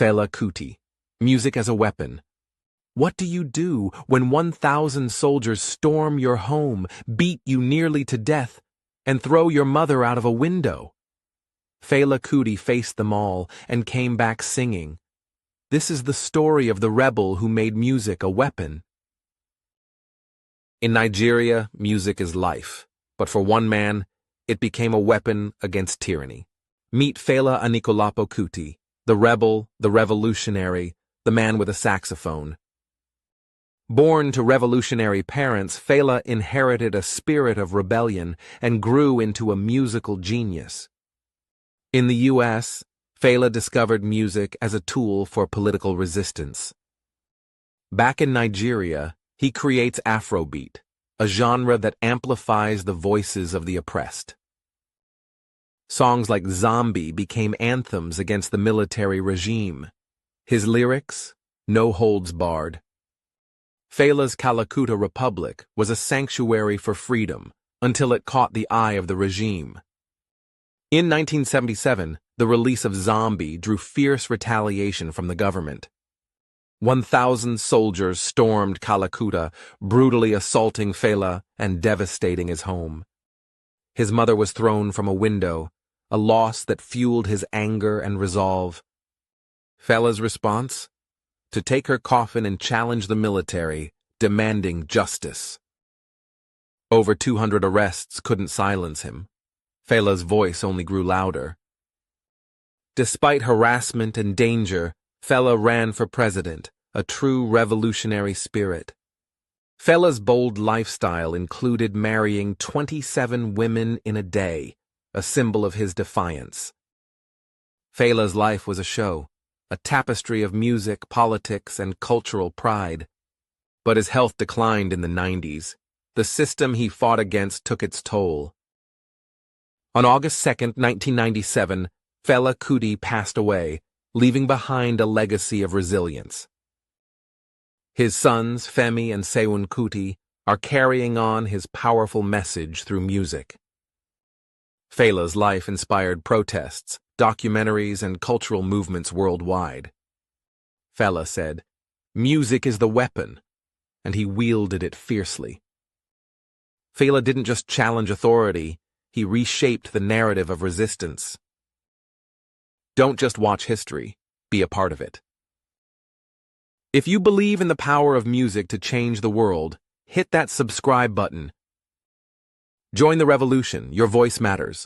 Fela Kuti, music as a weapon. What do you do when 1,000 soldiers storm your home, beat you nearly to death, and throw your mother out of a window? Fela Kuti faced them all and came back singing. This is the story of the rebel who made music a weapon. In Nigeria, music is life, but for one man, it became a weapon against tyranny. Meet Fela Kuti, the rebel, the revolutionary, the man with a saxophone. Born to revolutionary parents, Fela inherited a spirit of rebellion and grew into a musical genius. In the U.S., Fela discovered music as a tool for political resistance. Back in Nigeria, he creates Afrobeat, a genre that amplifies the voices of the oppressed. Songs like Zombie became anthems against the military regime. His lyrics, no holds barred. Fela's Kalakuta Republic was a sanctuary for freedom until it caught the eye of the regime. In 1977, the release of Zombie drew fierce retaliation from the government. 1,000 soldiers stormed Kalakuta, brutally assaulting Fela and devastating his home. His mother was thrown from a window, a loss that fueled his anger and resolve. Fela's response? To take her coffin and challenge the military, demanding justice. Over 200 arrests couldn't silence him. Fela's voice only grew louder. Despite harassment and danger, Fela ran for president, a true revolutionary spirit. Fela's bold lifestyle included marrying 27 women in a day, a symbol of his defiance. Fela's life was a show, a tapestry of music, politics, and cultural pride. But his health declined in the 90s. The system he fought against took its toll. On August 2, 1997, Fela Kuti passed away, leaving behind a legacy of resilience. His sons, Femi and Seun Kuti, are carrying on his powerful message through music. Fela's life inspired protests, documentaries, and cultural movements worldwide. Fela said, "Music is the weapon," and he wielded it fiercely. Fela didn't just challenge authority, he reshaped the narrative of resistance. Don't just watch history, be a part of it. If you believe in the power of music to change the world, hit that subscribe button. Join the revolution, your voice matters.